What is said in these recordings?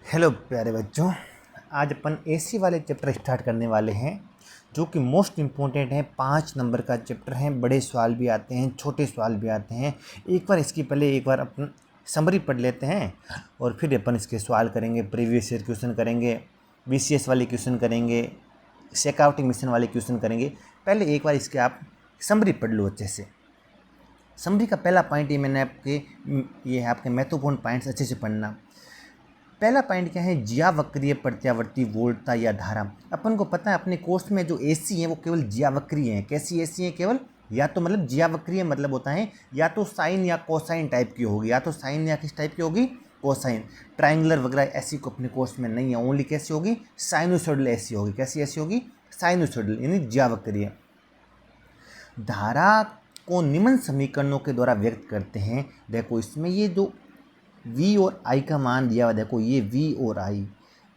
Hello प्यारे बच्चों, आज अपन एसी वाले चैप्टर स्टार्ट करने वाले हैं जो कि मोस्ट इम्पोर्टेंट है। 5 नंबर का चैप्टर है। बड़े सवाल भी आते हैं, छोटे सवाल भी आते हैं। एक बार अपन समरी पढ़ लेते हैं और फिर अपन इसके सवाल करेंगे। प्रीवियस ईयर क्वेश्चन करेंगे, बीसीएस वाले क्वेश्चन करेंगे, स्काउटिंग मिशन वाले क्वेश्चन करेंगे। पहले एक बार इसके आप समरी पढ़ लो अच्छे से। समरी का पहला पॉइंट ये है आपके महत्वपूर्ण पॉइंट्स अच्छे से पढ़ना। पहला पॉइंट क्या है? ज्यावक्रीय प्रत्यावर्ती वोल्टता या धारा। अपन को पता है अपने कोर्स में जो एसी हैं वो केवल ज्यावक्रीय हैं। कैसी एसी हैं? केवल या तो मतलब ज्यावक्रीय मतलब होता है या तो साइन या कोसाइन टाइप की होगी, या तो साइन या किस टाइप की होगी? कोसाइन। ट्रायंगुलर वगैरह ऐसी को अपने कोर्स में नहीं है। ओनली कैसी होगी? साइनोसॉइडल ऐसी होगी। कैसी ऐसी होगी? साइनोसॉइडल यानी ज्यावक्रीय। धारा को निम्न समीकरणों के द्वारा व्यक्त करते हैं। देखो इसमें ये जो V और I का मान दिया हुआ, देखो ये V और I,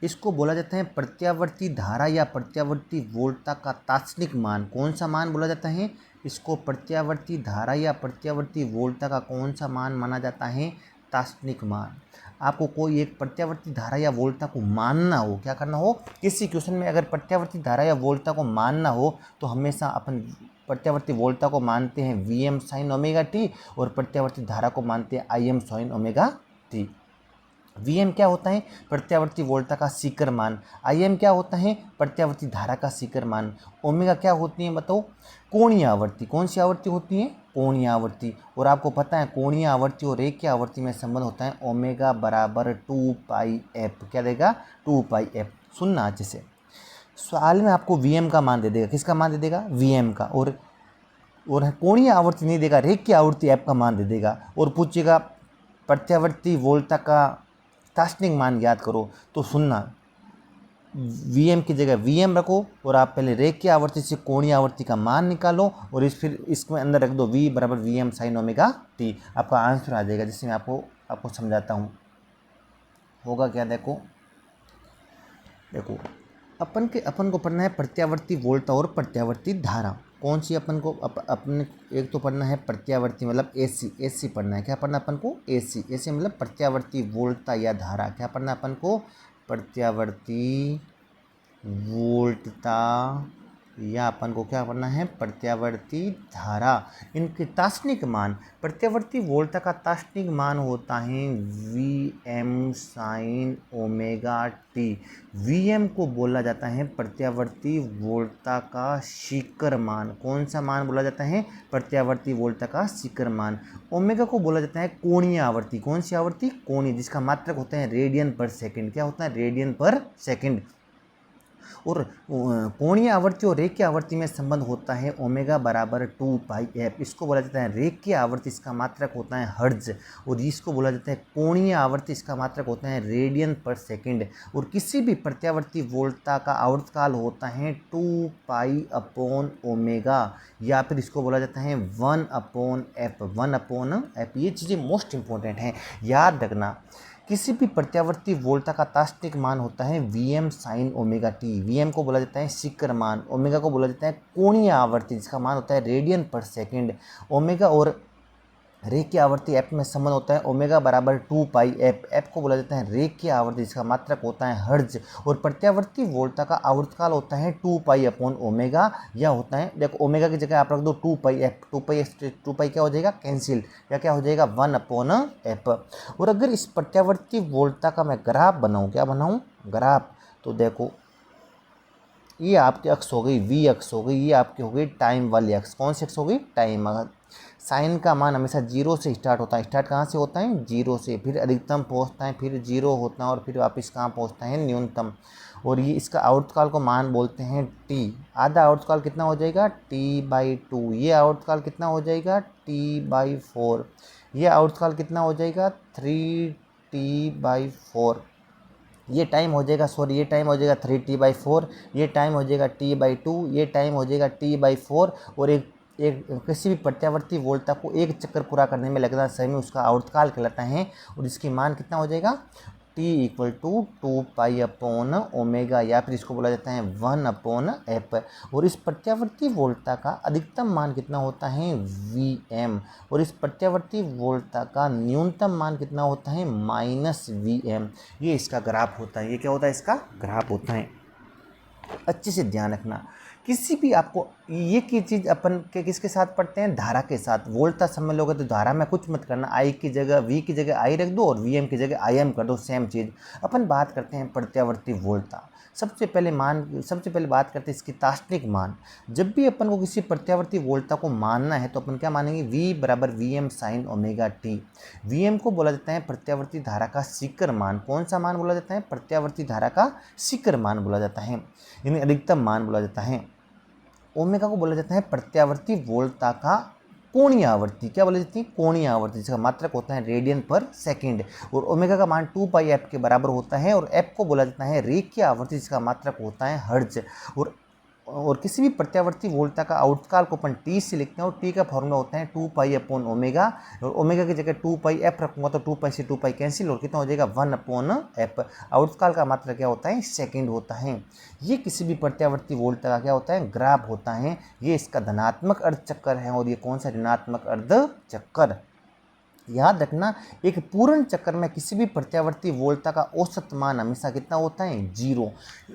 इसको बोला जाता है प्रत्यावर्ती धारा या प्रत्यावर्ती वोल्टता का तात्क्षणिक मान। कौन सा मान बोला जाता है इसको? प्रत्यावर्ती धारा या प्रत्यावर्ती वोल्टता का कौन सा मान माना जाता है? तात्क्षणिक मान। आपको कोई एक प्रत्यावर्ती धारा या वोल्टता को मानना हो, क्या करना हो? किसी क्वेश्चन में अगर प्रत्यावर्ती धारा या वोल्टता को मानना हो तो हमेशा अपन प्रत्यावर्ती वोल्टता को मानते हैं Vm साइन ओमेगा टी और प्रत्यावर्ती धारा को मानते हैं Im sign omega T. Vm क्या होता है? प्रत्यावर्ती वोल्टता का सीकर मान। Im क्या होता है? प्रत्यावर्ती धारा का सीकर मान। ओमेगा क्या होती है बताओ? कोणीय आवृत्ति। कौन सी आवृत्ति होती है? कोणीय आवृत्ति। और आपको पता है कोणीय आवृत्ति और रेखीय आवृत्ति में संबंध होता है ओमेगा बराबर 2πf। क्या देगा? 2πf। सुनना अच्छे से। सवाल में आपको Vm का मान दे देगा। किसका मान दे देगा? Vm का। और कोणीय आवृत्ति नहीं देगा, रेखीय आवृत्ति f का मान दे देगा। और पूछेगा प्रत्यावर्ती वोल्टता का तात्क्षणिक मान याद करो, तो सुनना Vm की जगह Vm रखो और आप पहले रेखीय आवृत्ति से कोणीय आवृत्ति का मान निकालो और फिर इसमें अंदर रख दो V बराबर Vm साइन ओमेगा टी। आपका आंसर आ जाएगा। जिससे मैं आपको समझाता हूँ। होगा क्या? देखो अपन को पढ़ना है प्रत्यावर्ती वोल्टता और प्रत्यावर्ती धारा। कौन सी अपन को अपने एक तो पढ़ना है प्रत्यावर्ती मतलब एसी पढ़ना है। क्या पढ़ना अपन को? एसी मतलब प्रत्यावर्ती वोल्टता या धारा। क्या पढ़ना अपन को? प्रत्यावर्ती वोल्टता या अपन को क्या पढ़ना है? प्रत्यावर्ती धारा। इनके तात्क्षणिक मान, प्रत्यावर्ती वोल्टता का तात्क्षणिक मान होता है Vm sign omega T. Vm को बोला जाता है प्रत्यावर्ती वोल्टता का शिखर मान। कौन सा मान बोला जाता है? प्रत्यावर्ती वोल्टता का शिखर मान। ओमेगा को बोला जाता है कोणीय आवृत्ति। कौन सी आवृत्ति? कोणीय, जिसका मात्रक होता है रेडियन पर सेकंड। क्या होता है? रेडियन पर सेकंड। और कोणीय आवृत्ति और रेखीय आवृत्ति में संबंध होता है ओमेगा बराबर 2πf। इसको बोला जाता है रेखीय आवृत्ति, इसका मात्रक होता है हर्ट्ज। और इसको बोला जाता है कोणीय आवृत्ति, इसका मात्रक होता है रेडियन पर सेकंड। और किसी भी प्रत्यावर्ती वोल्टता का आवर्तकाल होता है 2π/ओमेगा, या फिर इसको बोला जाता है 1/f। ये चीज़ें मोस्ट इंपॉर्टेंट हैं, याद रखना। किसी भी प्रत्यावर्ती वोल्टता का तात्क्षणिक मान होता है Vm sign omega T. Vm को बोला जाता है शिखर मान। ओमेगा को बोला जाता है कोणीय आवृत्ति, जिसका मान होता है रेडियन पर सेकंड। ओमेगा और रेखीय आवृत्ति f में संबंध होता है ओमेगा बराबर 2πf। f को बोला जाता है रेखीय आवृत्ति, जिसका मात्रक होता है हर्ट्ज। और प्रत्यावर्ती वोल्टता का आवर्तकाल होता है 2π/ओमेगा, या होता है, देखो ओमेगा की जगह आप रख दो 2πf। 2π क्या हो जाएगा? कैंसिल। या क्या हो जाएगा? 1/f। और अगर इस प्रत्यावर्ती वोल्टता का मैं ग्राफ बनाऊँ, क्या बनाऊँ? ग्राफ। तो देखो ये आपकी अक्ष हो गई V अक्ष हो गई, ये आपकी हो गई टाइम वाली अक्ष। कौन सी अक्ष हो गई? टाइम। साइन का मान हमेशा 0 से स्टार्ट होता है। स्टार्ट कहाँ से होता है? 0 से, फिर अधिकतम पहुँचता है, फिर 0 होता है और फिर वापस कहाँ पहुँचता है? न्यूनतम। और ये इसका आवर्तकाल को मान बोलते हैं T। आधा आवर्तकाल कितना हो जाएगा? T/2। ये आवर्तकाल कितना हो जाएगा? T/4। ये आवर्तकाल कितना हो जाएगा? 3T/4। ये टाइम हो जाएगा 3T/4। ये टाइम हो जाएगा T/2। ये टाइम हो जाएगा T/4। और एक किसी भी प्रत्यावर्ती वोल्टता को एक चक्कर पूरा करने में लगना समय उसका आवर्तकाल कहलाता है। और इसकी मान कितना हो जाएगा? टी इक्वल टू 2 पाई/ओमेगा, या फिर इसको बोला जाता है 1/f। और इस प्रत्यावर्ती वोल्टता का अधिकतम मान कितना होता है Vm, और इस प्रत्यावर्ती वोल्टता का न्यूनतम मान कितना होता है -Vm। ये इसका ग्राफ होता है। ये क्या होता है? इसका ग्राफ होता है। अच्छे से ध्यान रखना, किसी भी आपको ये की चीज़ अपन के किसके साथ पढ़ते हैं? धारा के साथ। वोल्टता समझ लोगे तो धारा में कुछ मत करना, आई की जगह वी की जगह आई रख दो और वी एम की जगह आई एम कर दो, सेम चीज़। अपन बात करते हैं प्रत्यावर्ती वोल्टता। सबसे पहले बात करते हैं इसकी तात्क्षणिक मान। जब भी अपन को किसी प्रत्यावर्ती वोल्टता को मानना है तो अपन क्या मानेंगे? V बराबर V M sine omega T. V M को बोला जाता है प्रत्यावर्ती धारा का शिखर मान। कौन सा मान बोला जाता है? प्रत्यावर्ती धारा का शिखर मान बोला जाता है, यानी अधिकतम मान बोला जाता है। ओमेगा को बोला जाता है प्रत्यावर्ती वोल्टता का कोणीय आवृत्ति। क्या बोला जाती है? कोणीय आवृत्ति, जिसका मात्रक होता है रेडियन पर सेकंड। और ओमेगा का मान 2 पाई/f के बराबर होता है। और f को बोला जाता है रेखीय आवृत्ति, जिसका मात्रक होता है हर्ट्ज। और किसी भी प्रत्यावर्ती वोल्टता का आवर्तकाल को अपन t से लिखते हैं, और t का फॉर्मूला होता है 2 पाई/ओमेगा। और ओमेगा की जगह 2 पाई/f रखूंगा तो 2 पाई से 2 पाई कैंसिल, और कितना हो जाएगा 1/f। आवर्तकाल का मात्रा क्या होता है? सेकंड होता है। ये किसी भी प्रत्यावर्ती वोल्टता का क्या होता है? ग्राफ होता है। ये इसका धनात्मक अर्धचक्र है, और ये कौन सा? ऋणात्मक अर्धचक्र। याद रखना, एक पूर्ण चक्कर में किसी भी प्रत्यावर्ती वोल्टता का औसत मान हमेशा कितना होता है? 0।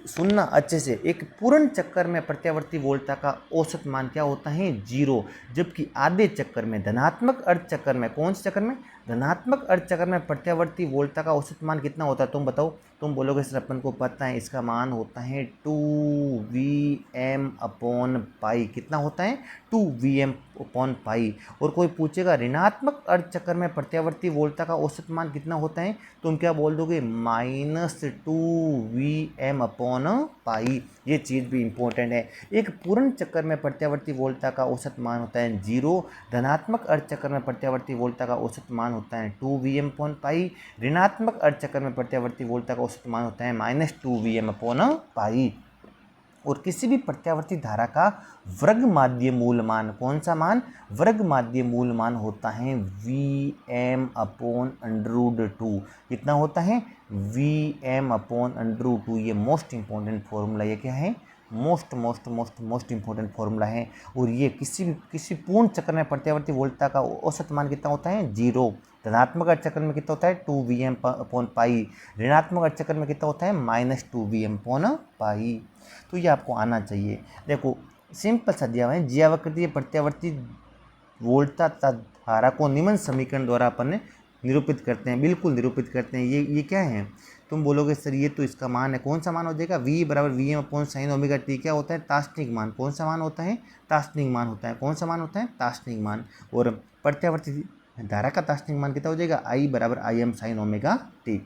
सुनना अच्छे से, एक पूर्ण चक्कर में प्रत्यावर्ती वोल्टता का औसत मान क्या होता है? 0। जबकि आधे चक्कर में, धनात्मक अर्धचक्र में, कौन से चक्कर में? धनात्मक अर्धचक्र में प्रत्यावर्ती वोल्टता का औसत मान कितना होता है? तुम बताओ। तुम बोलोगे सर अपन को पता है, इसका मान होता है 2Vm/पाई। कितना होता है? 2Vm/पाई। और कोई पूछेगा ऋणात्मक अर्धचक्र में प्रत्यावर्ती वोल्टता का औसत मान कितना होता है? तुम क्या बोल दोगे? -2Vm/पाई। ये चीज़ भी इंपॉर्टेंट है। एक पूर्ण चक्कर में प्रत्यावर्ती वोल्टता का औसत मान होता है 0। धनात्मक अर्धचक्र में प्रत्यावर्ती वोल्टता का औसत मान होता है 2Vm/पाई। ऋणात्मक अर्धचक्र में प्रत्यावर्ती वोल्टता का औसत मान होता है -2Vm/पाई। और किसी भी प्रत्यावर्ती धारा का वर्गमाध्य मूल मान, कौन सा मान? वर्गमाध्य मूल मान होता है Vm/√2। कितना होता है? Vm/√2। ये मोस्ट इंपॉर्टेंट फॉर्मूला, ये क्या है? मोस्ट इंपॉर्टेंट फॉर्मूला है। और ये किसी पूर्ण चक्र में प्रत्यावर्ती वोल्टता का औसत मान कितना होता है? 0। धनात्मक अर्धचक्र में कितना होता है? 2Vm/पाई। ऋणात्मक अर्धचक्र में कितना होता है? -2Vm/पाई। तो ये आपको आना चाहिए। देखो सिंपल सा दिया हुआ है, ज्यावक्रीय प्रत्यावर्ती वोल्टता धारा को निम्न समीकरण द्वारा अपन निरूपित करते हैं। बिल्कुल निरूपित करते हैं। ये क्या है? तुम बोलोगे सर ये तो इसका मान है। कौन सा मान हो जाएगा? V बराबर Vm/sin ओमेगा टी। क्या होता है? तात्क्षणिक मान। कौन सा मान होता है? तात्क्षणिक मान होता है। कौन सा मान होता है? तात्क्षणिक मान। और प्रत्यावर्ती धारा का तात्क्षणिक मान कितना हो जाएगा? I बराबर Im/sin ओमेगा टी।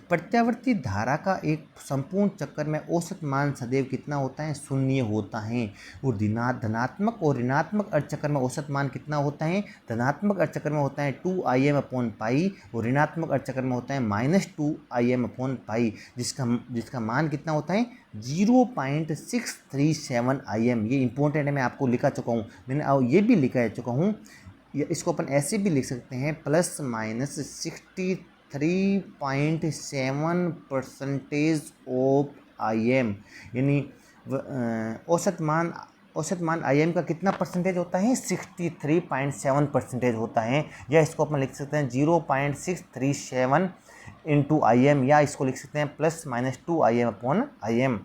प्रत्यावर्ती धारा का एक संपूर्ण चक्कर में औसत मान सदैव कितना होता है? 0 होता है। और धनात्मक और ऋणात्मक अर्धचक्र में औसत मान कितना होता है? धनात्मक अर्धचक्र में होता है 2Im/पाई, और ऋणात्मक अर्धचक्र में होता है -2Im/पाई, जिसका मान कितना होता है? 0.637 Im। ये इंपॉर्टेंट है, मैं आपको लिखा चुका हूँ। मैंने ये भी लिखा चुका हूँ। इसको अपन ऐसे भी लिख सकते हैं, +-63.7% ऑफ Im। यानी औसत मान Im का कितना परसेंटेज होता है? 63.7% होता है। या इसको अपन लिख सकते हैं 0.637 इंटू Im, या इसको लिख सकते हैं +-2Im/Im।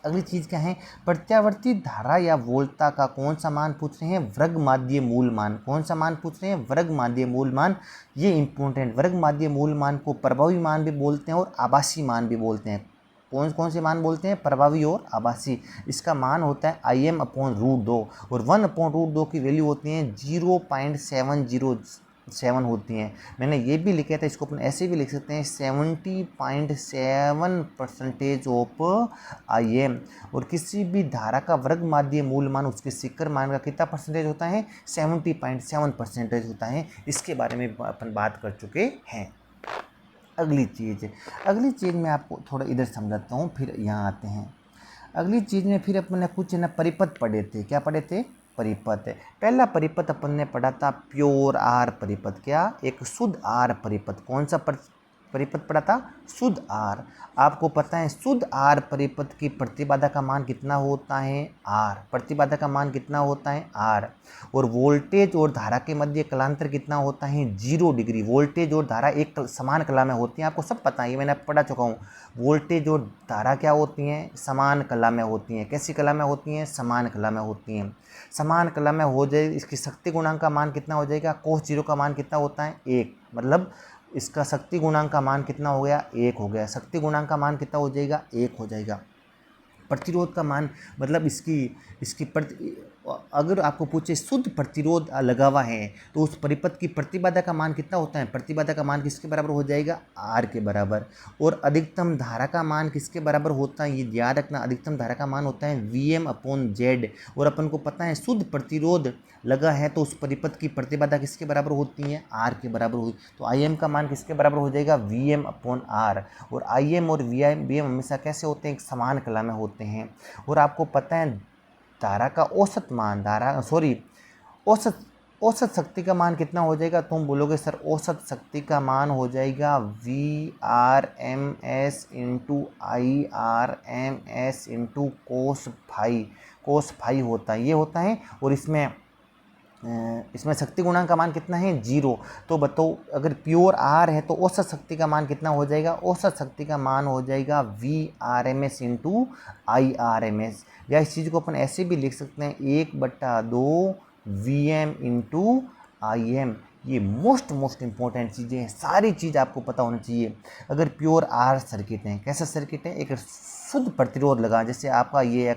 अगली चीज़ क्या है? प्रत्यावर्ती धारा या वोल्टता का कौन सा मान पूछ रहे हैं? वर्गमाध्य मूल मान। कौन सा मान पूछ रहे हैं? वर्गमाध्य मूल मान। ये इंपॉर्टेंट। वर्गमाध्य मूल मान को प्रभावी मान भी बोलते हैं और आभासी मान भी बोलते हैं। कौन कौन से मान बोलते हैं? प्रभावी और आभासी। इसका मान होता है Im/√2, और 1/√2 की वैल्यू होती है 0.707 होती हैं। मैंने ये भी लिखा था, इसको अपन ऐसे भी लिख सकते हैं 70.7% ऑफ Im। और किसी भी धारा का वर्गमाध्य मूल मान उसके शिखर मान का कितना परसेंटेज होता है? 70.7% होता है। इसके बारे में अपन बात कर चुके हैं। अगली चीज़ मैं आपको थोड़ा इधर समझाता हूँ, फिर यहाँ आते हैं। अगली चीज़ में फिर अपन ने कुछ परिपथ पढ़े थे। क्या पढ़े थे? परिपथ। पहला परिपथ अपन ने पढ़ा था प्योर आर परिपथ। क्या? एक शुद्ध आर परिपथ। कौन सा परिपथ पढ़ा था शुद्ध आर। आपको पता है शुद्ध आर परिपथ की प्रतिबाधा का मान कितना होता है आर, प्रतिबाधा का मान कितना होता है आर। और वोल्टेज और धारा के मध्य कलांतर कितना होता है 0 डिग्री। वोल्टेज और धारा एक समान कला में होती हैं, आपको सब पता है, ये मैंने पढ़ा चुका हूँ। वोल्टेज और धारा क्या होती हैं समान कला में होती हैं। कैसी कला में होती हैं समान कला में होती हैं। समान कला में हो जाए इसकी शक्ति गुणांक का मान कितना हो जाएगा कोस 0 का मान कितना होता है 1, मतलब इसका शक्ति गुणांक का मान कितना हो गया 1 हो गया। शक्ति गुणांक का मान कितना हो जाएगा 1 हो जाएगा। प्रतिरोध का मान मतलब इसकी अगर आपको पूछे शुद्ध प्रतिरोध लगा हुआ है तो उस परिपथ की प्रतिबाधा का मान कितना होता है, प्रतिबाधा का मान किसके बराबर हो जाएगा आर के बराबर। और अधिकतम धारा का मान किसके बराबर होता है ये याद रखना, अधिकतम धारा का मान होता है Vm/Z। और अपन को पता है शुद्ध प्रतिरोध लगा है तो उस परिपथ की प्रतिबाधा किसके बराबर होती है आर के बराबर होती, तो Im का मान किसके बराबर हो जाएगा Vm/R। और Im और Vm हमेशा कैसे होते हैं एक समान कला में होते हैं। और आपको पता है धारा का औसत मान औसत शक्ति का मान कितना हो जाएगा, तुम बोलोगे सर औसत शक्ति का मान हो जाएगा VRMS into IRMS into cos phi होता है, ये होता है। और इसमें शक्ति गुणांक का मान कितना है 0। तो बताओ अगर प्योर आर है तो औसत शक्ति का मान कितना हो जाएगा, औसत शक्ति का मान हो जाएगा VRMS इंटू IRMS। या इस चीज़ को अपन ऐसे भी लिख सकते हैं 1/2 VM इंटू IM। ये मोस्ट इंपॉर्टेंट चीज़ें हैं, सारी चीज़ आपको पता होनी चाहिए। अगर प्योर आर सर्किट है, कैसा सर्किट है एक शुद्ध प्रतिरोध लगा, जैसे आपका ये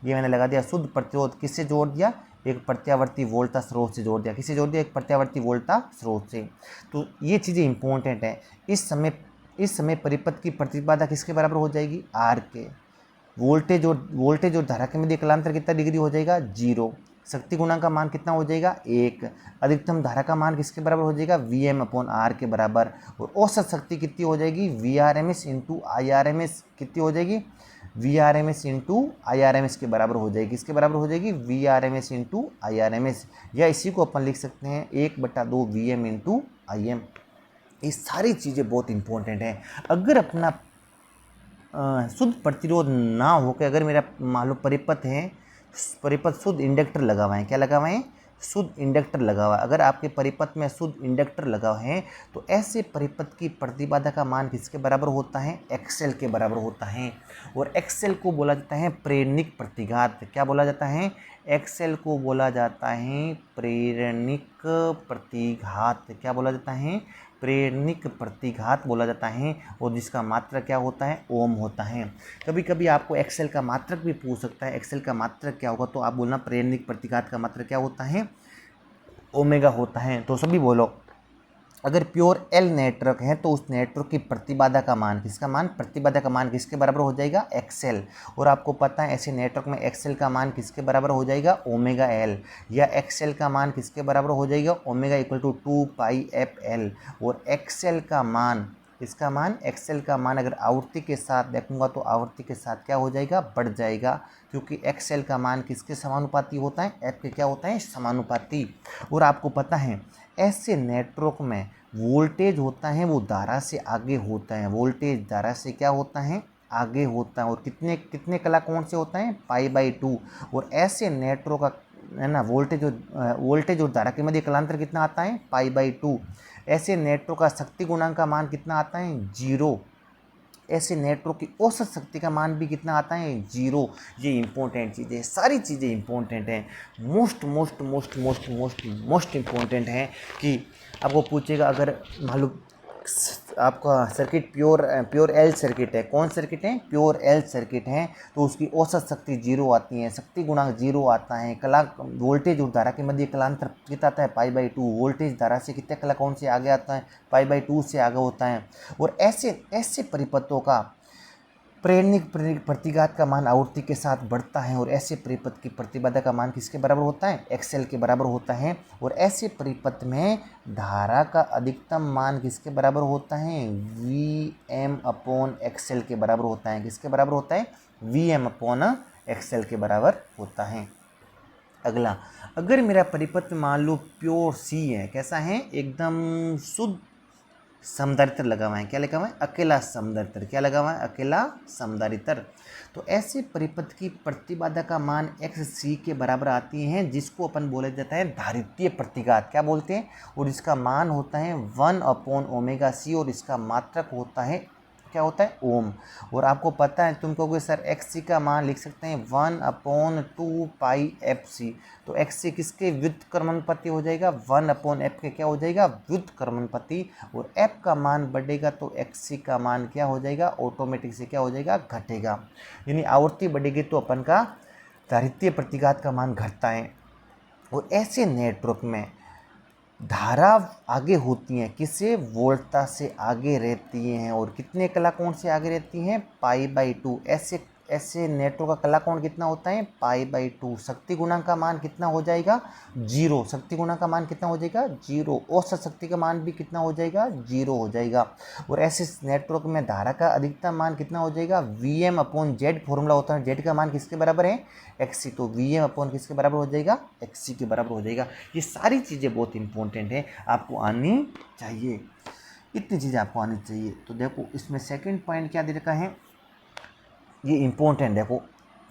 मैंने लगा दिया शुद्ध प्रतिरोध, किससे जोड़ दिया एक प्रत्यावर्ती वोल्टा स्रोत से जोड़ दिया, किससे जोड़ दिया एक प्रत्यावर्ती वोल्टा स्रोत से। तो ये चीज़ें इंपॉर्टेंट हैं। इस समय परिपथ की प्रतिबाधा किसके बराबर हो जाएगी आर के। वोल्टेज और धारा के मध्य कलांतर कितना डिग्री हो जाएगा 0। शक्ति गुणांक का मान कितना हो जाएगा 1। अधिकतम धारा का मान किसके बराबर हो जाएगा Vm/R के बराबर। और औसत शक्ति कितनी हो जाएगी VRMS इंटू IRMS कितनी हो जाएगी VRMS इंटू IRMS के बराबर हो जाएगी, किसके बराबर हो जाएगी VRMS इंटू IRMS। या इसी को अपन लिख सकते हैं 1/2 VM इंटू IM। ये सारी चीज़ें बहुत इंपॉर्टेंट हैं। अगर अपना शुद्ध प्रतिरोध ना हो के अगर मेरा मान लो परिपथ शुद्ध इंडक्टर लगा हुआ है, क्या लगा हुआ है शुद्ध इंडक्टर लगा हुआ है। अगर आपके परिपथ में शुद्ध इंडक्टर लगा हुआ है तो ऐसे परिपथ की प्रतिबाधा का मान किसके बराबर होता है XL के बराबर होता है। और XL को बोला जाता है प्रेरणिक प्रतिघात। क्या बोला जाता है XL को बोला जाता है प्रेरणिक प्रतिघात। क्या बोला जाता है प्रेरणिक प्रतिघात बोला जाता है। और जिसका मात्रक क्या होता है ओम होता है। कभी कभी आपको एक्सेल का मात्रक भी पूछ सकता है, एक्सेल का मात्रक क्या होगा, तो आप बोलना प्रेरणिक प्रतिघात का मात्रक क्या होता है ओमेगा होता है। तो सभी बोलो अगर प्योर एल नेटवर्क है तो उस नेटवर्क की प्रतिबाधा का मान प्रतिबाधा का मान किसके बराबर हो जाएगा एक्सेल। और आपको पता है ऐसे नेटवर्क में एक्सेल का मान किसके बराबर हो जाएगा ओमेगा एल। या एक्सेल का मान किसके बराबर हो जाएगा ओमेगा इक्वल टू 2πfl। और एक्सेल का मान एक्सेल का मान अगर आवृत्ति के साथ देखूंगा तो आवृत्ति के साथ क्या हो जाएगा बढ़ जाएगा, क्योंकि एक्सेल का मान किसके समानुपाती होता है एफ के क्या होता है समानुपाती। और आपको पता है ऐसे नेटवर्क में वोल्टेज होता है वो धारा से आगे होता है, वोल्टेज धारा से क्या होता है आगे होता है। और कितने कला कोण से होता है π/2। और ऐसे नेटवर्क का है ना वोल्टेज और धारा के मध्य कलांतर कितना आता है π/2। ऐसे नेटवर्क का शक्ति गुणांक का मान कितना आता है 0। ऐसे नेटवर्क की औसत शक्ति का मान भी कितना आता है 0। ये इंपॉर्टेंट चीज़ें, सारी चीज़ें इंपॉर्टेंट हैं। मोस्ट इंपॉर्टेंट है कि आपको पूछेगा अगर मालूम आपका सर्किट प्योर एल सर्किट है, कौन सर्किट है प्योर एल सर्किट है, तो उसकी औसत शक्ति 0 आती है, शक्ति गुणांक 0 आता है। वोल्टेज और धारा के मध्य कलांतर कितना आता है π/2। वोल्टेज धारा से कितने कला कौन से आगे आता है π/2 से आगे होता है। और ऐसे परिपथों का प्रेरणिक प्रतिघात का मान आवृत्ति के साथ बढ़ता है। और ऐसे परिपथ की प्रतिबाधा का मान किसके बराबर होता है एक्सेल के बराबर होता है। और ऐसे परिपथ में धारा का अधिकतम मान किसके बराबर होता है Vm/XL के बराबर होता है। किसके बराबर होता है Vm/XL के बराबर होता है। अगला, अगर मेरा परिपथ मान लो प्योर सी है, कैसा है एकदम शुद्ध समधारित्र लगा हुआ है। क्या लगा हुआ है? अकेला समधारित्र। क्या लगा हुआ है? अकेला समधारित्र। तो ऐसे परिपथ की प्रतिबाधा का मान XC के बराबर आती है, जिसको अपन बोला जाता है धारित्य प्रतिघात। क्या बोलते हैं? और इसका मान होता है 1/ωc और इसका मात्रक होता है, क्या होता है? ओम। और आपको पता है, तुम कहोगे सर XC का मान लिख सकते हैं 1/2πfc। तो XC किसके व्युत्क्रमानुपाती हो जाएगा? 1/f के क्या हो जाएगा? व्युत्क्रमानुपाती। और f का मान बढ़ेगा तो XC का मान क्या हो जाएगा? ऑटोमेटिक से क्या हो जाएगा? घटेगा। यानी आवृत्ति बढ़ेगी तो अपन का धारित्य प्रतिघात का मान घटता है। और ऐसे नेटवर्क में धारा आगे होती हैं, किससे? वोल्टता से आगे रहती हैं। और कितने कलाकोण से आगे रहती हैं? π/2। ऐसे नेटवर्क का कलाकोण कितना होता है? π/2। शक्ति गुणांक का मान कितना हो जाएगा? 0। शक्ति गुणांक का मान कितना हो जाएगा? 0। औसत शक्ति का मान भी कितना हो जाएगा? 0 हो जाएगा। और ऐसे नेटवर्क में धारा का अधिकतम मान कितना हो जाएगा? Vm/Z फॉर्मूला होता है। Z का मान किसके बराबर है? XC। तो Vm/ किसके बराबर हो जाएगा? XC के बराबर हो जाएगा। ये सारी चीज़ें बहुत इंपॉर्टेंट है, आपको आनी चाहिए। इतनी चीज़ें आपको आनी चाहिए। तो देखो इसमें सेकंड पॉइंट क्या दे रखा है, ये इंपॉर्टेंट। देखो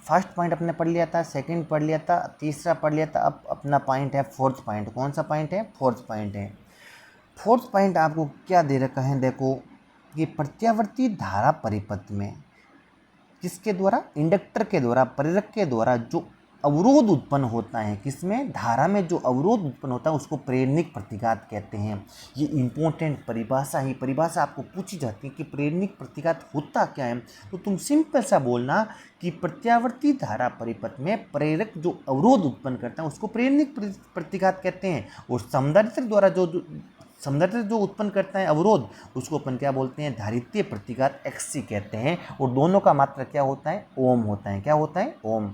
फर्स्ट पॉइंट अपने पढ़ लिया था, सेकंड पढ़ लिया था, तीसरा पढ़ लिया था। अब अपना पॉइंट है फोर्थ पॉइंट। कौन सा पॉइंट है? फोर्थ पॉइंट है। फोर्थ पॉइंट आपको क्या दे रखा है? देखो ये प्रत्यावर्ती धारा परिपथ में किसके द्वारा? इंडक्टर के द्वारा, प्रेरक के द्वारा जो अवरोध उत्पन्न होता है, किसमें? धारा में जो अवरोध उत्पन्न होता है उसको प्रेरणिक प्रतिघात कहते हैं। ये इंपॉर्टेंट परिभाषा ही परिभाषा आपको पूछी जाती है कि प्रेरणिक प्रतिघात होता क्या है। तो तुम सिंपल सा बोलना कि प्रत्यावर्ती धारा परिपथ में प्रेरक जो अवरोध उत्पन्न करता है उसको प्रेरणिक प्रतिघात कहते हैं। और समधारित्र द्वारा जो समधारित्र जो उत्पन्न करता है अवरोध, उसको अपन क्या बोलते हैं? धारित्य प्रतिघात XC कहते हैं। और दोनों का मात्रक क्या होता है? ओम होता है। क्या होता है? ओम।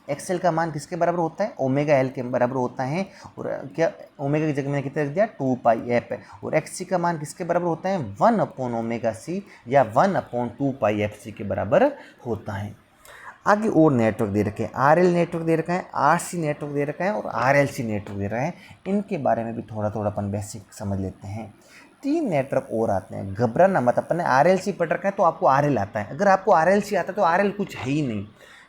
XL का मान किसके बराबर होता है? ω/L के बराबर होता है। और क्या ओमेगा की जगह मैंने कितना रख दिया? 2πf। और XC का मान किसके बराबर होता है? 1/ωc या 1/2πfc के बराबर होता है। आगे और नेटवर्क दे रखे हैं, RL नेटवर्क दे रखा है, RC नेटवर्क दे रखा है और RLC नेटवर्क दे रहा है। इनके बारे में भी थोड़ा थोड़ा अपन बेसिक समझ लेते हैं। 3 नेटवर्क और आते हैं, घबराना मत। अपन ने RLC पढ़ रखा है तो आपको RL आता है। अगर आपको RLC आता है तो RL कुछ है ही नहीं।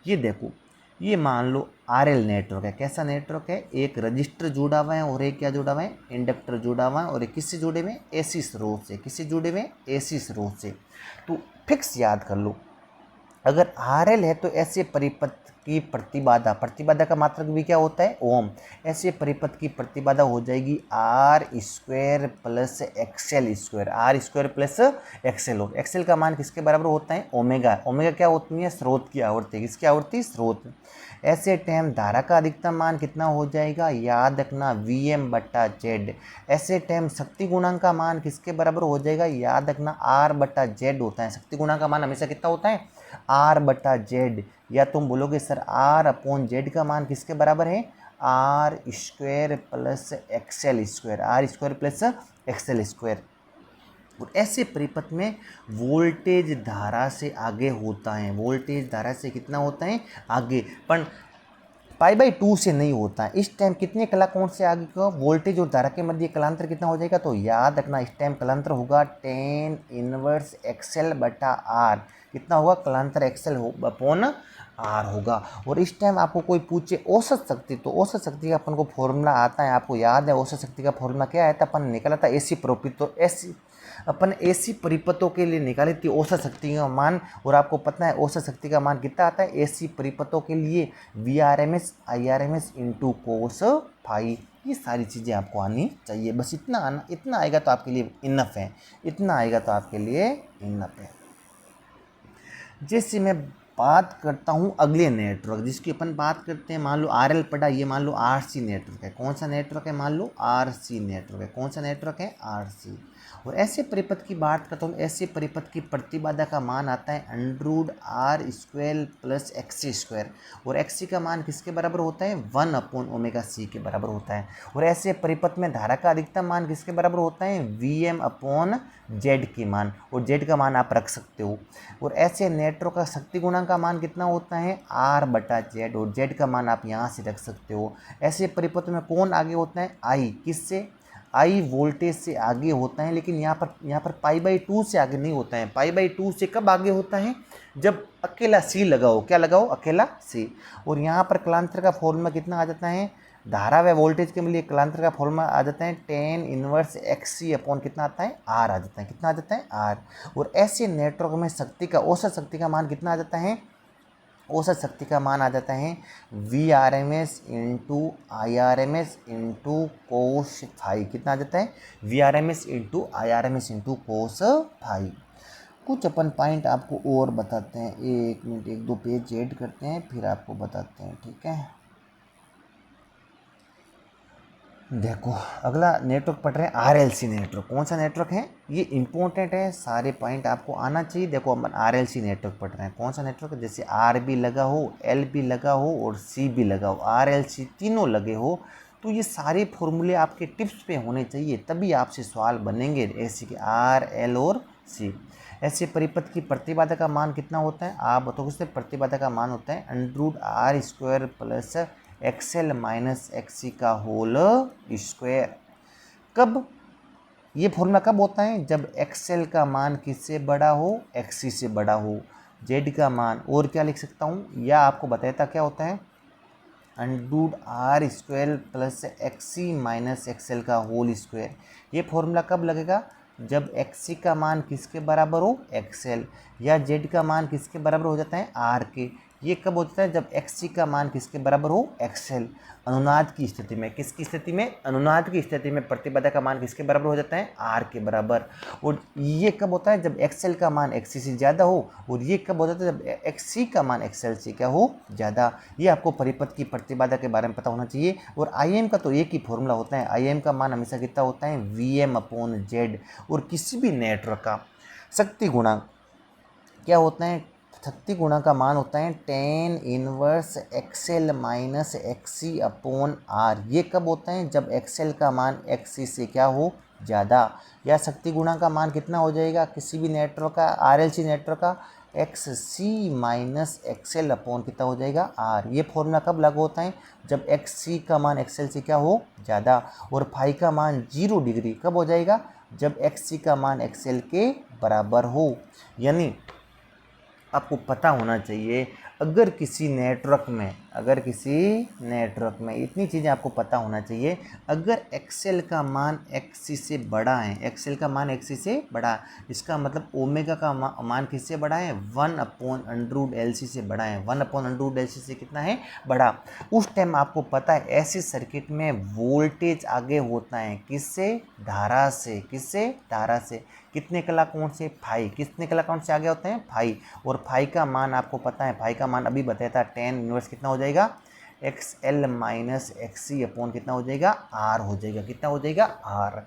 ये देखो, ये मान लो RL नेटवर्क है। कैसा नेटवर्क है? एक रजिस्टर जुड़ा हुआ है और एक क्या जुड़ा हुआ है? इंडक्टर जुड़ा हुआ है। और एक किससे जुड़े हुए? AC स्रोत से। किससे जुड़े हुए? AC स्रोत से। तो फिक्स याद कर लो, अगर RL है तो ऐसे परिपथ की प्रतिबाधा, प्रतिबाधा का मात्रक भी क्या होता है? ओम। ऐसे परिपथ की प्रतिबाधा हो जाएगी R² + XL²। R² + XL। और XL का मान किसके बराबर होता है? ओमेगा। ओमेगा क्या होती है? स्रोत की आवृत्ति। किसकी आवृत्ति? स्रोत। ऐसे टाइम धारा का अधिकतम मान कितना हो जाएगा? याद रखना Vm/Z। ऐसे टाइम शक्ति गुणांक का मान किसके बराबर हो जाएगा? याद रखना R/Z होता है। शक्ति गुणांक का मान हमेशा कितना होता है? R/Z। या तुम बोलोगे सर R/Z का मान किसके बराबर है? R² + XL²। R² + XL²। और ऐसे परिपथ में वोल्टेज धारा से आगे होता है। वोल्टेज धारा से कितना होता है? आगे। पर π/2 से नहीं होता है। इस टाइम कितने कलाकोण से आगे का वोल्टेज और धारा के मध्य कलांतर कितना हो जाएगा? तो याद रखना इस टाइम कलांतर होगा tan 1 XL/R। कितना होगा? कलांतर XL/R होगा। और इस टाइम आपको कोई पूछे औसत शक्ति, तो औसत शक्ति का अपन को फॉर्मूला आता है, आपको याद है औसत शक्ति का फॉर्मूला क्या आया था? अपन निकाला था AC परिपथ। तो अपन AC परिपथों के लिए निकाली थी औसत शक्ति का मान। और आपको पता है औसत शक्ति का मान कितना आता है AC परिपथों के लिए? Vrms Irms × cos φ। ये सारी चीज़ें आपको आनी चाहिए। बस इतना आना, इतना आएगा तो आपके लिए इनफ है। इतना आएगा तो आपके लिए इनफ है। जैसे मैं बात करता हूँ अगले नेटवर्क जिसकी अपन बात करते हैं, मान लो RL पढ़ा, ये मान लो RC नेटवर्क है। कौन सा नेटवर्क है? मान लो RC नेटवर्क है। कौन सा नेटवर्क है? RC। और ऐसे परिपथ की बात करता हूँ, ऐसे परिपथ की प्रतिबाधा का मान आता है √R² + XC²। और XC का मान किसके बराबर होता है? 1/ωc के बराबर होता है। और ऐसे परिपथ में धारा का अधिकतम मान किसके बराबर होता है? Vm/Z के मान। और Z का मान आप रख सकते हो। और ऐसे नेटवर्क का शक्ति गुणांक का मान कितना होता है? R/Z। और Z का मान आप यहाँ से रख सकते हो। ऐसे परिपथ में कौन आगे होता है? I। किससे? आई वोल्टेज से आगे होता है, लेकिन यहाँ पर पाई/2 से आगे नहीं होता है। पाई/2 से कब आगे होता है? जब अकेला सी लगाओ, क्या लगाओ? अकेला सी। और यहाँ पर कलांतर का फॉर्मूला कितना आ जाता है? धारा व वोल्टेज के लिए कलांतर का फॉर्मूला आ जाता है tan इनवर्स XC अपॉन कितना आता है? R आ जाता है। कितना आ जाता है? R। और ऐसे नेटवर्क में शक्ति का औसत शक्ति का मान कितना आ जाता है? औसत शक्ति का मान आ जाता है VRMS into IRMS into cos phi. कितना आ जाता है? VRMS into IRMS into cos phi. कुछ अपन पॉइंट आपको और बताते हैं, 1 मिनट 1-2 पेज ऐड करते हैं फिर आपको बताते हैं, ठीक है। देखो अगला नेटवर्क पढ़ रहे हैं RLC नेटवर्क। कौन सा नेटवर्क है ये? इंपॉर्टेंट है, सारे पॉइंट आपको आना चाहिए। देखो अपन RLC नेटवर्क पढ़ रहे हैं। कौन सा नेटवर्क? जैसे R भी लगा हो, L भी लगा हो और C भी लगा हो, RLC तीनों लगे हो, तो ये सारे फॉर्मूले आपके टिप्स पे होने चाहिए, तभी आपसे सवाल बनेंगे ऐसे कि R, L और C। ऐसे परिपथ की प्रतिबाधा का मान कितना होता है? आप बताओ। किससे प्रतिबाधा का मान होता है √R² plus XL minus XC का होल स्क्वायर। कब ये फॉर्मूला कब होता है? जब XL का मान किससे बड़ा हो? XC से बड़ा हो। Z का मान और क्या लिख सकता हूँ, या आपको बताता क्या होता है? √R² plus XC minus XL का होल स्क्वायर। ये फॉर्मूला कब लगेगा? जब XC का मान किसके बराबर हो? XL। या Z का मान किसके बराबर हो जाता है? R के। ये कब होता है? जब XC का मान किसके बराबर हो? XL। अनुनाद की स्थिति में, किसकी स्थिति में? अनुनाद की स्थिति में प्रतिबाधा का मान किसके बराबर हो जाता है? R के बराबर। और ये कब होता है? जब XL का मान XC से ज़्यादा हो। और ये कब होता है? जब XC का मान XL से क्या हो? ज़्यादा। ये आपको परिपथ की प्रतिबाधा के बारे में पता होना चाहिए। और IM का तो एक ही फॉर्मूला होता है। IM का मान हमेशा कितना होता है? VM/Z। और किसी भी नेटवर्क का शक्ति गुणांक क्या होता है? शक्ति गुणा का मान होता है tan inverse XL minus XC upon R। ये कब होता है? जब XL का मान XC से क्या हो? ज़्यादा। या शक्ति गुणा का मान कितना हो जाएगा किसी भी नेटवर्क का, RLC नेटवर्क का? XC माइनस XL अपॉन कितना हो जाएगा? R। ये फॉर्मूला कब लागू होता है? जब XC का मान XL से क्या हो? ज़्यादा। और फाई का मान 0 डिग्री कब हो जाएगा? जब XC का मान XL के बराबर हो। यानी आपको पता होना चाहिए, अगर किसी नेटवर्क में इतनी चीज़ें आपको पता होना चाहिए, अगर XL का मान XC से बड़ा है, XL का मान XC से बड़ा, इसका मतलब ओमेगा का मान किससे बड़ा है? 1/√LC से बड़ा है। 1/√LC से कितना है? बड़ा। उस टाइम आपको पता है ऐसे सर्किट में वोल्टेज आगे होता है किससे? धारा से। किससे? धारा से। कितने कला कोण से? फाई। कितने कला कोण से आगे होते हैं? फाई। और फाई का मान आपको पता है, फाई का मान अभी बताया था, tan इनवर्स कितना हो जाएगा? XL माइनस XC अपॉन कितना हो जाएगा? R हो जाएगा। कितना हो जाएगा? R।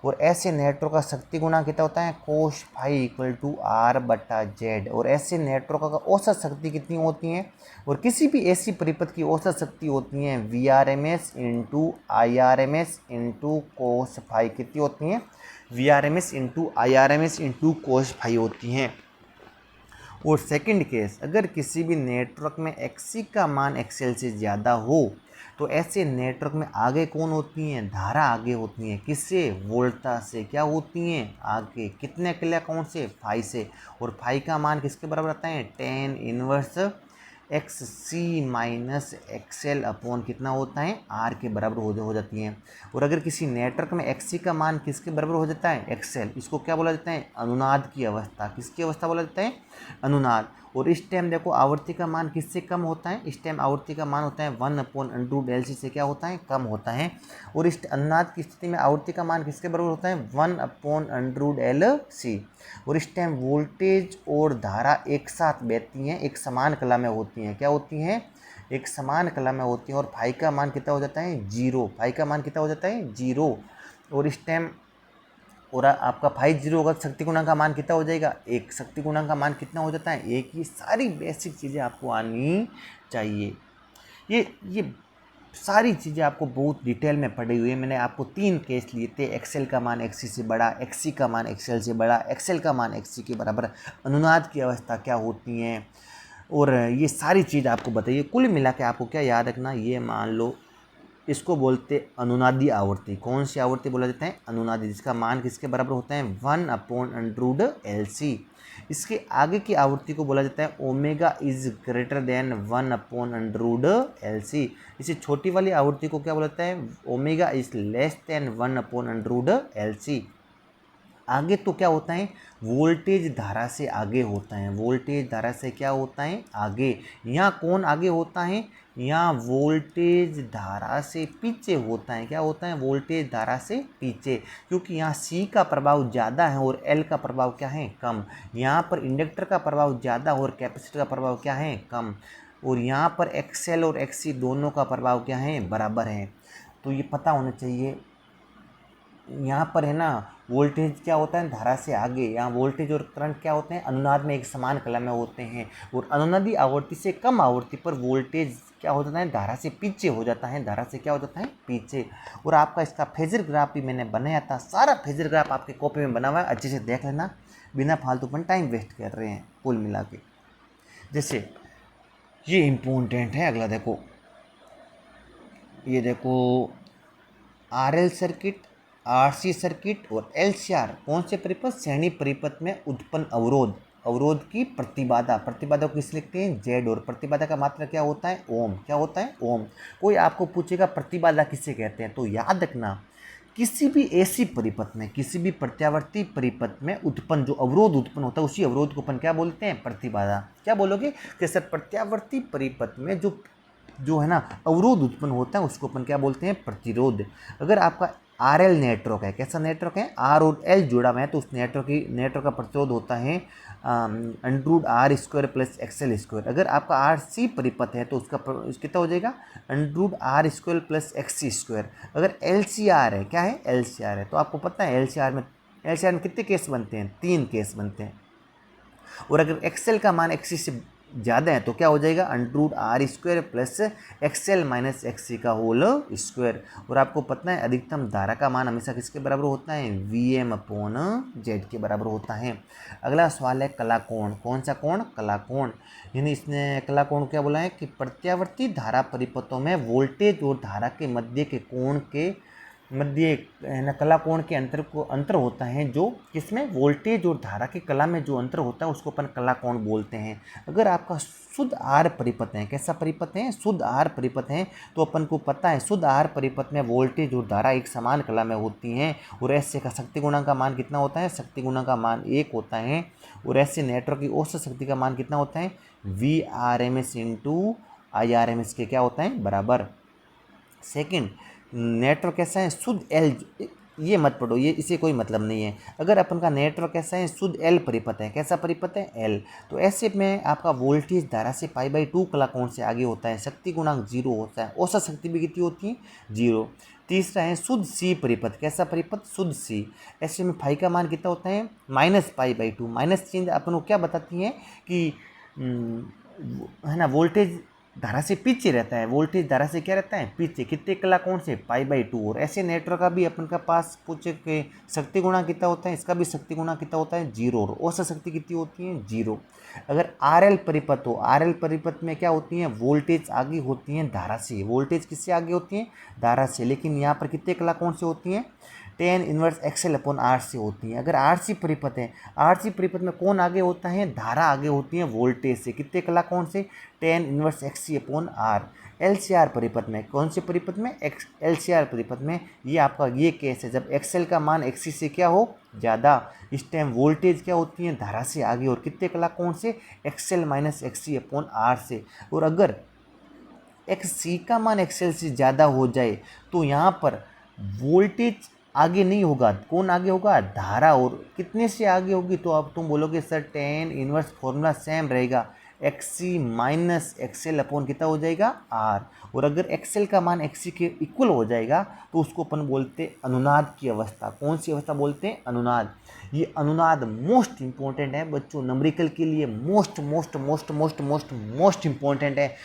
और ऐसे नेटवर्क का शक्ति गुणा कितना होता है? Cos phi equal to R/Z। और ऐसे नेटवर्क का औसत शक्ति कितनी होती है? और किसी भी ऐसी परिपथ की औसत शक्ति होती है VRMS into IRMS into cos phi. कितनी होती हैं? VRMS into IRMS into cos phi होती हैं। और सेकंड केस, अगर किसी भी नेटवर्क में XC का मान XL से ज़्यादा हो, तो ऐसे नेटवर्क में आगे कौन होती हैं? धारा आगे होती हैं। किससे? वोल्टेज से। क्या होती हैं? आगे। कितने किला कौन से? फाई से। और फाई का मान किसके बराबर आता है? tan inverse XC minus XL upon कितना होता है? R के बराबर हो जाती हैं। और अगर किसी नेटवर्क में XC का मान किसके बराबर हो जाता है? XL। इसको क्या बोला जाता है? अनुनाद की अवस्था। किसकी अवस्था बोला जाता है? अनुनाद। और इस टाइम देखो आवृत्ति का मान किससे कम होता है? इस टाइम आवृत्ति का मान होता है 1/√LC से क्या होता है? कम होता है। और इस अनुनाद की स्थिति में आवृत्ति का मान किसके बराबर होता है? 1/√LC। और इस टाइम वोल्टेज और धारा एक साथ बहती हैं, एक समान कला में होती हैं। क्या होती हैं? एक समान कला में होती हैं। और फाई का मान कितना हो जाता है? 0। फाई का मान कितना हो जाता है? 0। और इस टाइम और आपका फाई 0 होगा, शक्ति गुणांक का मान कितना हो जाएगा? 1। शक्ति गुणांक का मान कितना हो जाता है? 1। ये सारी बेसिक चीज़ें आपको आनी चाहिए। ये सारी चीज़ें आपको बहुत डिटेल में पढ़ी हुई है। मैंने आपको 3 केस लिए थे। XL का मान XC से बड़ा, XC का मान XL से बड़ा, XL का मान XC के बराबर, अनुनाद की अवस्था क्या होती हैं, और ये सारी चीज़ आपको बताइए। कुल मिला के आपको क्या याद रखना, ये मान लो इसको बोलते अनुनादी आवर्ती। कौन सी आवर्ती बोला जाता है? अनुनादी, जिसका मान किसके बराबर होता है? 1/√LC। इसके आगे की आवृत्ति को बोला जाता है omega is greater than 1/√LC। इसे छोटी वाली आवृत्ति को क्या बोला जाता है? Omega is less than 1/√LC। आगे तो क्या होता है? वोल्टेज धारा से आगे होता है। वोल्टेज धारा से क्या होता है? आगे। यहाँ कौन आगे होता है? यहाँ वोल्टेज धारा से पीछे होता है। क्या होता है? वोल्टेज धारा से पीछे, क्योंकि यहाँ C का प्रभाव ज़्यादा है और L का प्रभाव क्या है? कम। यहाँ पर इंडक्टर का प्रभाव ज़्यादा और कैपेसिटर का प्रभाव क्या है? कम। और यहाँ पर XL और XC दोनों का प्रभाव क्या है? बराबर है। तो ये पता होना चाहिए। यहाँ पर है ना, वोल्टेज क्या होता है? धारा से आगे। यहाँ वोल्टेज और करंट क्या होते हैं? अनुनाद में एक समान कला में होते हैं। और अनुनादी आवृत्ति से कम आवृत्ति पर वोल्टेज क्या हो जाता है? धारा से पीछे हो जाता है। धारा से क्या हो जाता है? पीछे। और आपका इसका फेजर ग्राफ भी मैंने बनाया था। सारा फेजर ग्राफ आपके कॉपी में बना हुआ है, अच्छे से देख लेना, बिना फालतूपन टाइम वेस्ट कर रहे हैं कुल मिला के। जैसे ये इम्पोर्टेंट है। अगला देखो, ये देखो RL सर्किट, RC सर्किट और LCR कौन से परिपथ? श्रेणी परिपथ में उत्पन्न अवरोध। अवरोध की प्रतिबाधा, प्रतिबाधा को किस लिखते हैं? Z। और प्रतिबाधा का मात्रा क्या होता है? ओम। क्या होता है? ओम। कोई आपको पूछेगा प्रतिबाधा किसे कहते हैं, तो याद रखना, किसी भी ऐसी परिपथ में, किसी भी प्रत्यावर्ती परिपथ में उत्पन्न जो अवरोध उत्पन्न होता है, उसी अवरोध को अपन क्या बोलते हैं? प्रतिबाधा। क्या बोलोगे कि सर प्रत्यावर्ती परिपथ में जो है ना अवरोध उत्पन्न होता है उसको अपन क्या बोलते हैं? प्रतिरोध। अगर आपका RL नेटवर्क है, कैसा नेटवर्क है? R और L जुड़ा हुआ है, तो उस नेटवर्क का प्रतिरोध होता है √R² + XL²। अगर आपका RC परिपथ है तो उसका कितना हो जाएगा? √R² + XC²। अगर LCR है, क्या है? LCR है, तो आपको पता है LCR में कितने केस बनते हैं? 3 केस बनते हैं। और अगर XL का मान XC से ज़्यादा है तो क्या हो जाएगा? √R² + XL - XC का होल स्क्वायर। और आपको पता है अधिकतम धारा का मान हमेशा किसके बराबर होता है? Vm/Z के बराबर होता है। अगला सवाल है कला कोण। कौन सा कोण? कला कोण। यानी इसने कला कोण क्या बोला है कि प्रत्यावर्ती धारा परिपथों में वोल्टेज और धारा के मध्य के कोण के मध्य है ना कला कोण के अंतर होता है, जो किसमें? वोल्टेज और धारा की कला में जो अंतर होता है उसको अपन कला कोण बोलते हैं। अगर आपका शुद्ध आर परिपथ है, कैसा परिपथ है? शुद्ध आर परिपथ है, तो अपन को पता है शुद्ध आर परिपथ में वोल्टेज और धारा एक समान कला में होती हैं। और ऐसे का शक्ति गुणा का मान कितना होता है? शक्ति गुणा का मान 1 होता है। और ऐसे नेटवर्क की औसत शक्ति का मान कितना होता है? Vrms × Irms के क्या होता है? बराबर। सेकंड, नेटवर्क कैसा है? शुद्ध L। ये मत पढ़ो, ये इसे कोई मतलब नहीं है। अगर अपन का नेटवर्क कैसा है? शुद्ध L परिपथ है। कैसा परिपथ है? L। तो ऐसे में आपका वोल्टेज धारा से π/2 कला कोण से आगे होता है। शक्ति गुणांक 0 होता है। औसत शक्ति भी कितनी होती है? 0। तीसरा है शुद्ध C परिपथ। कैसा परिपथ? शुद्ध C। ऐसे में फाई का मान कितना होता है? -π/2। माइनस चिन्ह अपन को क्या बताती है कि है ना वोल्टेज धारा से पीछे रहता है। वोल्टेज धारा से क्या रहता है? पीछे। कितने कला कोण से? π/2। और ऐसे नेटवर्क का भी अपन का पास पूछे कि शक्ति गुणा कितना होता है, इसका भी शक्ति गुणा कितना होता है? 0। और औसत शक्ति कितनी होती है? 0। अगर RL परिपथ हो, RL परिपथ में क्या होती है? वोल्टेज आगे होती है धारा से। वोल्टेज किससे आगे होती है? धारा से। लेकिन यहाँ पर कितने कला कोण से होती हैं? tan इनवर्स XL/R से होती हैं। अगर RC परिपथ है, RC परिपथ में कौन आगे होता है? धारा आगे होती है वोल्टेज से। कितने कला कोण से? tan inverse XC/R। LCR परिपथ में, कौन से परिपथ में? LCR परिपथ में ये आपका ये केस है जब XL का मान XC से क्या हो? ज़्यादा। इस टाइम वोल्टेज क्या होती है? धारा से आगे। और कितने कला कोण से? XL - XC/R से। और अगर XC का मान XL से ज़्यादा हो जाए तो यहाँ पर वोल्टेज आगे नहीं होगा। कौन आगे होगा? धारा। और कितने से आगे होगी? तो अब तुम बोलोगे sir tan inverse formula same रहेगा, XC - XL/ कितना हो जाएगा? R। और अगर XL का मान XC के इक्वल हो जाएगा तो उसको अपन बोलते हैं अनुनाद की अवस्था। कौन सी अवस्था बोलते हैं? अनुनाद। ये अनुनाद मोस्ट इंपॉर्टेंट है बच्चों, न्यूमेरिकल के लिए most most most most most most important है।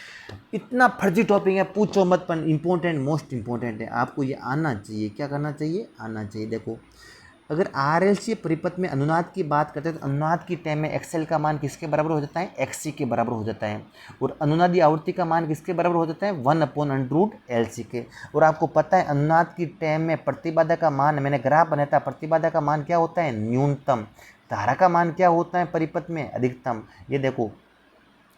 इतना फर्जी टॉपिक है, पूछो मत, पर इंपॉर्टेंट, मोस्ट इंपॉर्टेंट है। आपको ये आना चाहिए। क्या करना चाहिए? आना चाहिए। देखो अगर RLC परिपथ में अनुनाद की बात करते हैं तो अनुनाद की टाइम में XL का मान किसके बराबर हो जाता है, XC के बराबर हो जाता है। और अनुनादी आवृत्ति का मान किसके बराबर हो जाता है, 1/√LC के। और आपको पता है अनुनाद की टाइम में प्रतिबाधा का मान, मैंने ग्राफ बनाया था, प्रतिबाधा का मान क्या होता है, न्यूनतम। धारा का मान क्या होता है परिपथ में, अधिकतम। ये देखो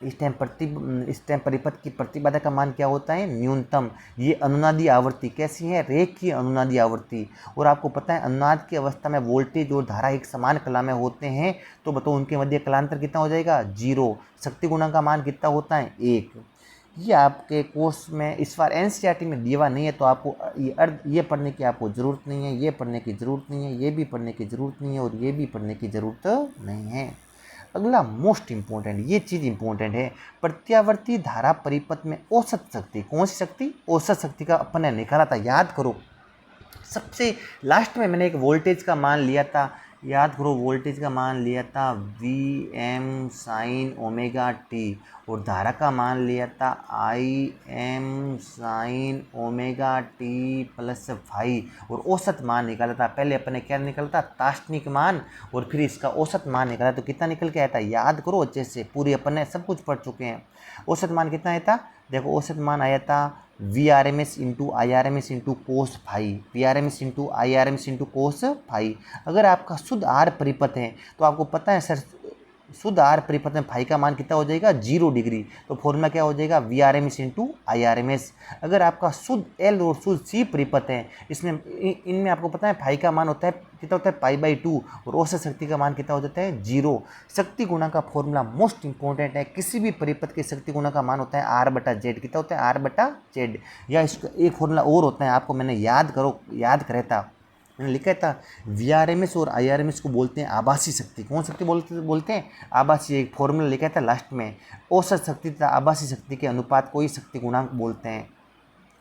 इस टाइम परिपथ की प्रतिबाधा का मान क्या होता है, न्यूनतम। ये अनुनादी आवृत्ति कैसी है, रेखीय अनुनादी आवृत्ति। और आपको पता है अनुनाद की अवस्था में वोल्टेज और धारा एक समान कला में होते हैं, तो बताओ उनके मध्य कलांतर कितना हो जाएगा, 0। शक्ति गुणा का मान कितना होता है, 1। ये आपके कोर्स में इस बार NCERT में दिया हुआ नहीं है, तो आपको ये पढ़ने की आपको ज़रूरत नहीं है, ये पढ़ने की ज़रूरत नहीं है, ये भी पढ़ने की ज़रूरत नहीं है, और ये भी पढ़ने की ज़रूरत नहीं है। अगला मोस्ट इंपॉर्टेंट, ये चीज़ इंपॉर्टेंट है, प्रत्यावर्ती धारा परिपथ में औसत शक्ति, कौन सी शक्ति, औसत शक्ति का अपन ने निकाला था, याद करो। सबसे लास्ट में मैंने एक वोल्टेज का मान लिया था, याद करो, वोल्टेज का मान लिया था Vm sin ओमेगा टी, और धारा का मान लिया था Im sin omega T plus phi, और औसत मान निकाला था। पहले अपन ने क्या निकाला था, ताष्णिक मान, और फिर इसका औसत मान निकाला, तो कितना निकल के आया था, याद करो अच्छे से, पूरी अपन ने सब कुछ पढ़ चुके हैं। औसत मान कितना आया था, देखो औसत मान आया था VRMS into IRMS into cos phi, VRMS into IRMS into cos phi. अगर आपका शुद्ध आर परिपथ है तो आपको पता है सर, शुद्ध आर परिपथ में फाई का मान कितना हो जाएगा, 0 डिग्री। तो फॉर्मूला क्या हो जाएगा, VRMS इंटू IRMS। अगर आपका शुद्ध एल और शुद्ध सी परिपथ है, इसमें इनमें आपको पता है फाई का मान होता है कितना होता है, π/2, और औसत शक्ति का मान कितना हो जाता है, 0। शक्ति गुणा का फॉर्मूला मोस्ट इंपॉर्टेंट है, किसी भी परिपथ के शक्ति गुणा का मान होता है R/Z, कितना होता है, R/Z। या इसका एक फॉर्मूला और होता है, आपको मैंने याद कराया था, मैंने लिखा था VRMS और IRMS को बोलते हैं आभासी शक्ति। कौन शक्ति बोलते हैं, आभासी। एक फॉर्मूला लिखा था लास्ट में, औसत शक्ति तथा आभासी शक्ति के अनुपात को ही शक्ति गुणांक बोलते हैं।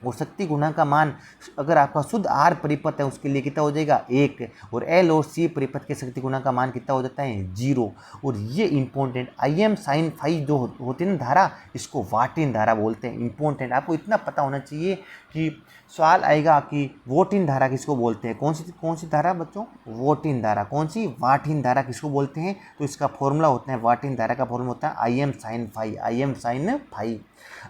और शक्ति गुणा का मान अगर आपका शुद्ध आर परिपथ है उसके लिए कितना हो जाएगा, 1, और एल और सी परिपथ के शक्ति गुणा का मान कितना हो जाता है, 0। और ये इंपॉर्टेंट Im sin फाई जो होती है ना धारा, इसको वाटिन धारा बोलते हैं। इंपॉर्टेंट, आपको इतना पता होना चाहिए कि सवाल आएगा कि वोटिन धारा किसको बोलते हैं, कौन सी धारा बच्चों, वोटिन धारा। कौन सी, वाटिन धारा किसको बोलते हैं, तो इसका फॉर्मूला होता है, वाटिन धारा का फॉर्मूला होता है Im sin phi, Im sin phi.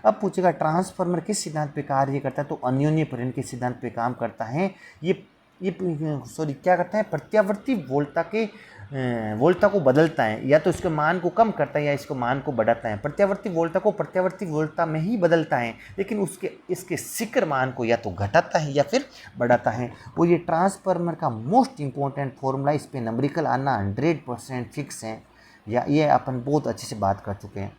अब पूछेगा ट्रांसफार्मर किस सिद्धांत पे कार्य करता है, तो अन्योन्य परिणय के सिद्धांत पे काम करता है। ये क्या करता है, प्रत्यावर्ती वोल्टता को बदलता है, या तो इसके मान को कम करता है या इसको मान को बढ़ाता है। प्रत्यावर्ती वोल्टता को प्रत्यावर्ती वोल्टता में ही बदलता है, लेकिन इसके शिखर मान को या तो घटाता है या फिर बढ़ाता है। और ये ट्रांसफार्मर का मोस्ट इंपॉर्टेंट फॉर्मूला, इस पर नंबरिकल आना 100% फिक्स है, या ये अपन बहुत अच्छे से बात कर चुके हैं।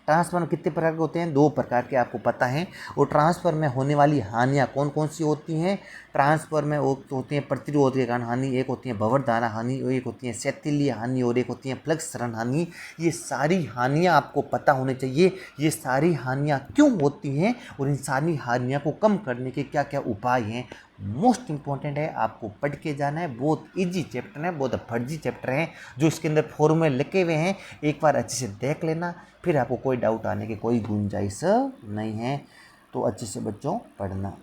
ट्रांसफार्मर कितने प्रकार के होते हैं, 2 प्रकार के आपको पता है। और ट्रांसफार्मर में होने वाली हानियाँ कौन कौन सी होती हैं, ट्रांसफार्मर में होती हैं प्रतिरोध के कारण हानि, एक होती है भंवर धारा हानि, एक होती है शैथिल्य हानि, और एक होती है फ्लक्स क्षरण हानि। ये सारी हानियाँ आपको पता होनी चाहिए, ये सारी हानियाँ क्यों होती हैं और इन सारी हानियाँ को कम करने के क्या क्या उपाय हैं, मोस्ट इंपॉर्टेंट है, आपको पढ़ के जाना है। बहुत इजी चैप्टर है, बहुत फर्जी चैप्टर है, जो इसके अंदर फॉर्मूले लिखे हुए हैं, एक बार अच्छे से देख लेना, फिर आपको कोई डाउट आने की कोई गुंजाइश नहीं है। तो अच्छे से बच्चों पढ़ना।